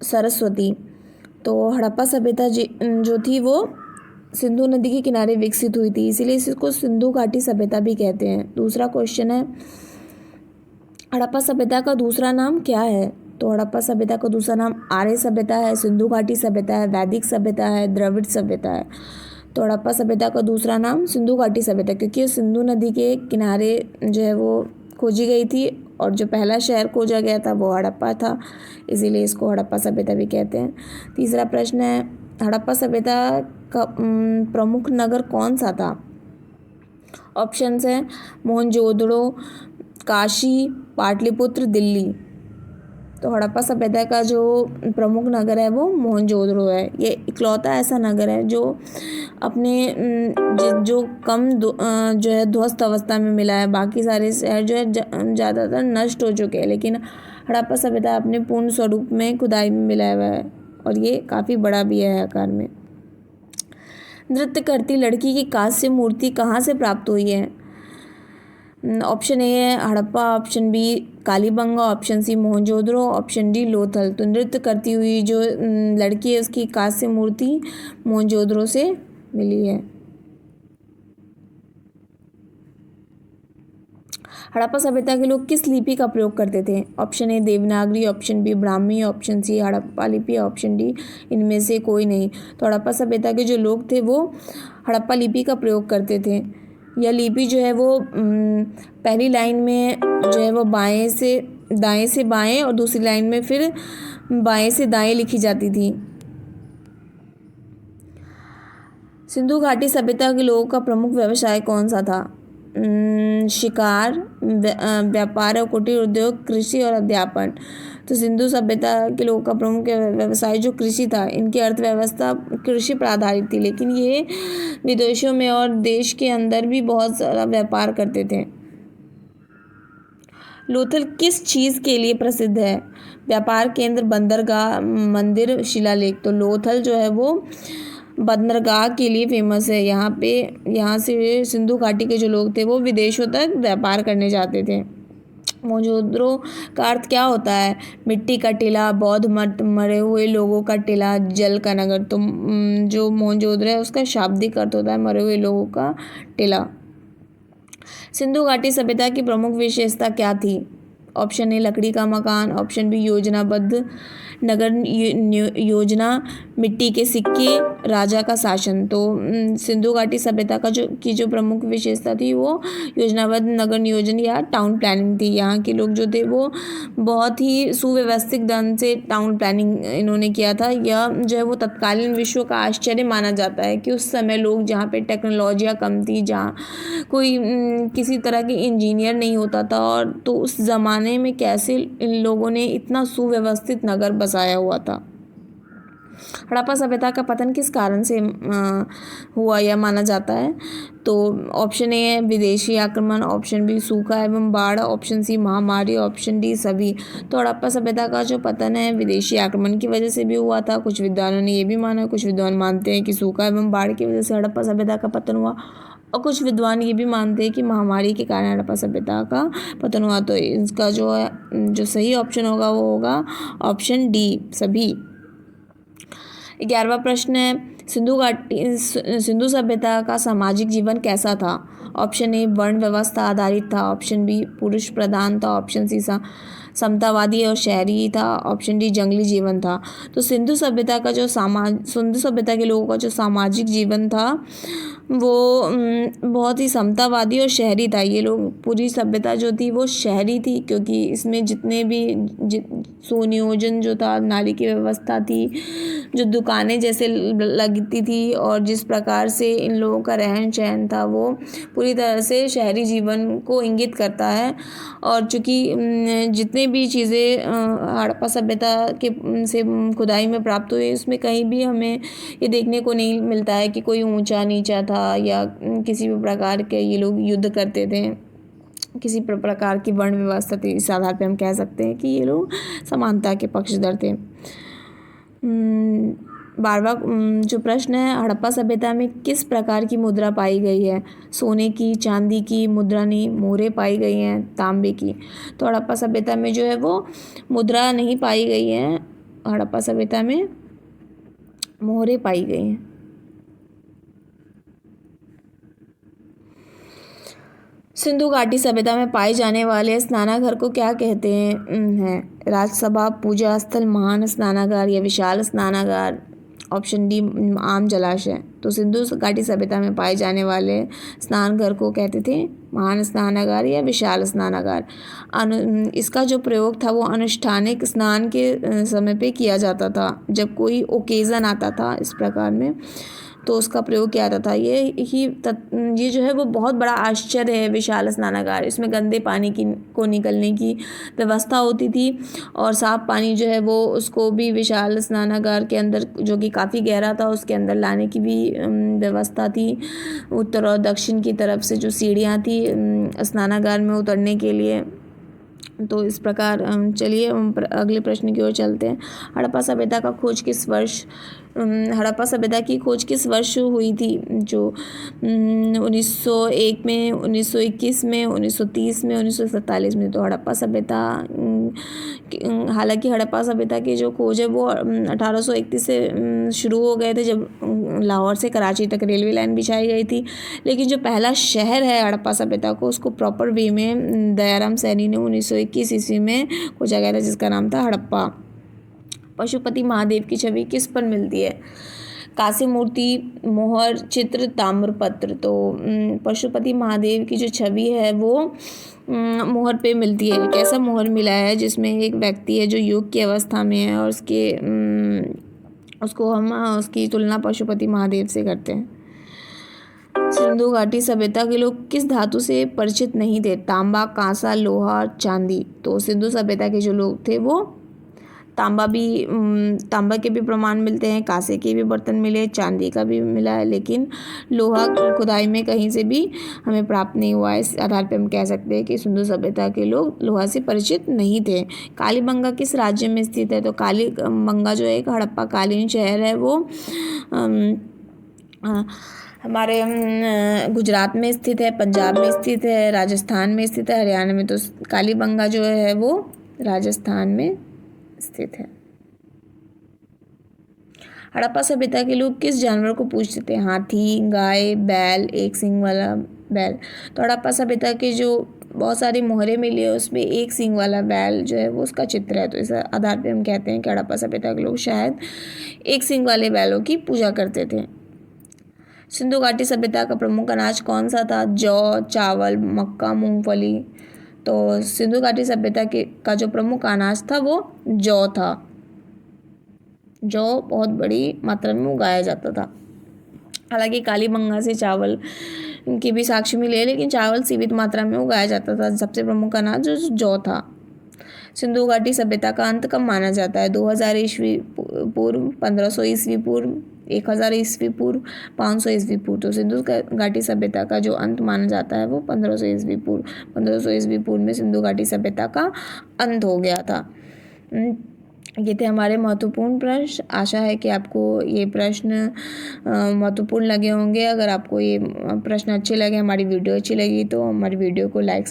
सरस्वती। तो हड़प्पा सभ्यता जो थी वो सिंधु नदी के किनारे विकसित हुई थी, इसीलिए इसको सिंधु घाटी सभ्यता भी कहते हैं। दूसरा क्वेश्चन है, हड़प्पा सभ्यता का दूसरा नाम क्या है? तो हड़प्पा सभ्यता का दूसरा नाम आर्य सभ्यता है, सिंधु घाटी सभ्यता है, वैदिक सभ्यता है, द्रविड़ सभ्यता है। तो हड़प्पा सभ्यता का दूसरा नाम सिंधु घाटी सभ्यता, क्योंकि सिंधु नदी के किनारे जो है वो खोजी गई थी और जो पहला शहर खोजा गया था वो हड़प्पा था, इसीलिए इसको हड़प्पा सभ्यता भी कहते हैं। तीसरा प्रश्न है, हड़प्पा सभ्यता का प्रमुख नगर कौन सा था? ऑप्शंस हैं मोहनजोदड़ो, काशी, पाटलिपुत्र, दिल्ली। तो हड़प्पा सभ्यता का जो प्रमुख नगर है वो मोहनजोदड़ो है। ये इकलौता ऐसा नगर है जो अपने जो कम जो है ध्वस्त अवस्था में मिला है। बाकी सारे शहर जो है ज़्यादातर नष्ट हो चुके हैं, लेकिन हड़प्पा सभ्यता अपने पूर्ण स्वरूप में खुदाई में मिला हुआ है और ये काफ़ी बड़ा भी है आकार में। नृत्य करती लड़की की कांस्य मूर्ति कहाँ से प्राप्त हुई है? ऑप्शन ए है Harappa, option B Kalibanga, option C Mohenjodaro, option D Lothal. तो नृत्य करती हुई जो लड़की है उसकी कांस्य मूर्ति मोहनजोदड़ो से मिली है। हड़प्पा सभ्यता के लोग किस लिपि का प्रयोग करते थे? Option A Devanagari, option B Brahmi, option C Harappa लिपि, ऑप्शन डी इनमें से कोई नहीं। तो हड़प्पा सभ्यता के जो लोग थे वो हड़प्पा लिपि का प्रयोग करते थे। यह लिपि जो है वो पहली लाइन में जो है वो दाएं से बाएं और दूसरी लाइन में फिर बाएं से दाएं लिखी जाती थी। सिंधु घाटी सभ्यता के लोगों का प्रमुख व्यवसाय कौन सा था? शिकार, व्यापार और कुटीर उद्योग, कृषि और अध्यापन। तो सिंधु सभ्यता के लोगों का प्रमुख व्यवसाय जो कृषि था, इनकी अर्थव्यवस्था कृषि पर आधारित थी, लेकिन ये विदेशों में और देश के अंदर भी बहुत सारा व्यापार करते थे। लोथल किस चीज़ के लिए प्रसिद्ध है? व्यापार केंद्र, बंदरगाह, मंदिर, शिलालेख। तो लोथल जो है वो बंदरगाह के लिए फेमस है। यहाँ से सिंधु घाटी के जो लोग थे वो विदेशों तक व्यापार करने जाते थे। मोहनजोदड़ो का अर्थ क्या होता है? मिट्टी का टीला, बौद्ध मठ, मरे हुए लोगों का टीला, जल का नगर। तो जो मोहनजोदड़ो है उसका शाब्दिक अर्थ होता है मरे हुए लोगों का टीला। सिंधु घाटी सभ्यता की प्रमुख विशेषता क्या थी? ऑप्शन ए लकड़ी का मकान, ऑप्शन बी योजनाबद्ध नगर योजना, मिट्टी के सिक्के, राजा का शासन। तो सिंधु घाटी सभ्यता का जो प्रमुख विशेषता थी वो योजनाबद्ध नगर नियोजन या टाउन प्लानिंग थी। यहाँ के लोग जो थे वो बहुत ही सुव्यवस्थित ढंग से टाउन प्लानिंग इन्होंने किया था। यह जो है वो तत्कालीन विश्व का आश्चर्य माना जाता है कि उस समय लोग जहाँ पे टेक्नोलॉजियाँ कम थी, जहाँ कोई किसी तरह की इंजीनियर नहीं होता था, और तो उस ज़माने में कैसे इन लोगों ने इतना सुव्यवस्थित नगर बसाया हुआ था। हड़प्पा सभ्यता का पतन किस कारण से हुआ यह माना जाता है? तो ऑप्शन ए है विदेशी आक्रमण, ऑप्शन बी सूखा एवं बाढ़, ऑप्शन सी महामारी, ऑप्शन डी सभी। तो हड़प्पा सभ्यता का जो पतन है विदेशी आक्रमण की वजह से भी हुआ था। कुछ विद्वानों ने ये भी माना, कुछ विद्वान मानते हैं कि सूखा एवं बाढ़ की वजह से हड़प्पा सभ्यता का पतन हुआ, और कुछ विद्वान ये भी मानते हैं कि महामारी के कारण हड़प्पा सभ्यता का पतन हुआ। तो इसका जो सही ऑप्शन होगा वो होगा ऑप्शन डी सभी। 11वां प्रश्न है, सिंधु सभ्यता का सामाजिक जीवन कैसा था? ऑप्शन ए वर्ण व्यवस्था आधारित था, ऑप्शन बी पुरुष प्रधान था, ऑप्शन सी समतावादी और शहरी था, ऑप्शन डी जंगली जीवन था। तो सिंधु सभ्यता के लोगों का जो सामाजिक जीवन था वो बहुत ही समतावादी और शहरी था। ये लोग, पूरी सभ्यता जो थी वो शहरी थी, क्योंकि इसमें जितने भी सुनियोजन जो था, नाली की व्यवस्था थी, जो दुकानें जैसे लगती थी, और जिस प्रकार से इन लोगों का रहन सहन था वो पूरी तरह से शहरी जीवन को इंगित करता है। और चूँकि जितने भी चीज़ें हड़प्पा सभ्यता के से खुदाई में प्राप्त हुई, उसमें कहीं भी हमें ये देखने को नहीं मिलता है कि कोई ऊंचा नीचा था या किसी भी प्रकार के ये लोग युद्ध करते थे, किसी प्रकार की वर्ण व्यवस्था थी। इस आधार पे हम कह सकते हैं कि ये लोग समानता के पक्षधर थे। 12वां जो प्रश्न है, हड़प्पा सभ्यता में किस प्रकार की मुद्रा पाई गई है? सोने की, चांदी की मुद्रा नहीं, मोहरें पाई गई हैं, तांबे की। तो हड़प्पा सभ्यता में जो है वो मुद्रा नहीं पाई गई है, हड़प्पा सभ्यता में मोहरें पाई गई हैं। सिंधु घाटी सभ्यता में पाए जाने वाले स्नानागार को क्या कहते हैं? राजसभा, पूजा स्थल, महान स्नानागार या विशाल स्नानागार। ऑप्शन डी आम जलाशय। तो सिंधु घाटी सभ्यता में पाए जाने वाले स्नानघर को कहते थे महान स्नानागार या विशाल स्नानागार। इसका जो प्रयोग था वो अनुष्ठानिक स्नान के समय पे किया जाता था। जब कोई ओकेज़न आता था इस प्रकार में तो उसका प्रयोग किया जाता था। ये जो है वो बहुत बड़ा आश्चर्य है विशाल स्नानागार। इसमें गंदे पानी को निकलने की व्यवस्था होती थी और साफ पानी जो है वो उसको भी विशाल स्नानागार के अंदर, जो कि काफ़ी गहरा था, उसके अंदर लाने की भी व्यवस्था थी। उत्तर और दक्षिण की तरफ से जो सीढ़ियाँ थी स्नानागार में उतरने के लिए। तो इस प्रकार चलिए हम अगले प्रश्न की ओर चलते हैं। हड़प्पा सभ्यता का खोज किस वर्ष हड़प्पा सभ्यता की खोज किस वर्ष हुई थी? जो 1901 में, 1921 में, 1930 में, 1947 में। तो हड़प्पा सभ्यता, हालांकि हड़प्पा सभ्यता की जो खोज है वो 1831 से शुरू हो गए थे, जब लाहौर से कराची तक रेलवे लाइन बिछाई गई थी। लेकिन जो पहला शहर है हड़प्पा सभ्यता को, उसको प्रॉपर वे में दयाराम सैनी ने 1921 ईस्वी में खोजा गया था, जिसका नाम था हड़प्पा। पशुपति महादेव की छवि किस पर मिलती है? कांस्य मूर्ति, मोहर, चित्र, ताम्रपत्र। तो पशुपति महादेव की जो छवि है वो मोहर पे मिलती है। कैसा मोहर मिला है? जिसमें एक व्यक्ति है जो योग की अवस्था में है और उसकी तुलना पशुपति महादेव से करते हैं। सिंधु घाटी सभ्यता के लोग किस धातु से परिचित नहीं थे? तांबा, कांसा, लोहा, चांदी। तो सिंधु सभ्यता के जो लोग थे वो तांबा के भी प्रमाण मिलते हैं, कांसे के भी बर्तन मिले, चांदी का भी मिला है, लेकिन लोहा खुदाई में कहीं से भी हमें प्राप्त नहीं हुआ है। इस आधार पर हम कह सकते हैं कि सिंधु सभ्यता के लोग लोहा से परिचित नहीं थे। कालीबंगा किस राज्य में स्थित है? तो कालीबंगा जो है एक हड़प्पा कालीन शहर है, वो हमारे गुजरात में स्थित है, पंजाब में स्थित है, राजस्थान में स्थित है, हरियाणा में। तो कालीबंगा जो है वो राजस्थान में स्थित है। हड़प्पा सभ्यता के लोग किस जानवर को पूजते थे? हाथी, गाय, बैल, एक सींग वाला बैल। तो हड़प्पा सभ्यता के जो बहुत सारी मोहरें मिली है उसमें एक सींग वाला बैल जो है वो उसका चित्र है। तो इस आधार पे हम कहते हैं कि हड़प्पा सभ्यता के लोग शायद एक सींग वाले बैलों की पूजा करते थे। सिंधु घाटी सभ्यता का प्रमुख अनाज कौन सा था? जौ, चावल, मक्का, मूंगफली। तो सिंधु घाटी सभ्यता का जो प्रमुख अनाज था वो जौ था। जौ बहुत बड़ी मात्रा में उगाया जाता था। हालांकि कालीबंगा से चावल की भी साक्ष्य मिले है, लेकिन चावल सीमित मात्रा में उगाया जाता था। सबसे प्रमुख अनाज जौ था। सिंधु घाटी सभ्यता का अंत कब माना जाता है? 2000 ईस्वी पूर्व, 1500 ईस्वी पूर्व, 1000 ईस्वी पूर्व, 500 ईस्वी पूर्व। तो सिंधु घाटी सभ्यता का जो अंत माना जाता है वो 1500 ईस्वी पूर्व। 1500 ईस्वी पूर्व में सिंधु घाटी सभ्यता का अंत हो गया था। ये थे हमारे महत्वपूर्ण प्रश्न। आशा है कि आपको ये प्रश्न महत्वपूर्ण लगे होंगे। अगर आपको ये प्रश्न अच्छे लगे, हमारी वीडियो अच्छी लगी, तो हमारी वीडियो को लाइक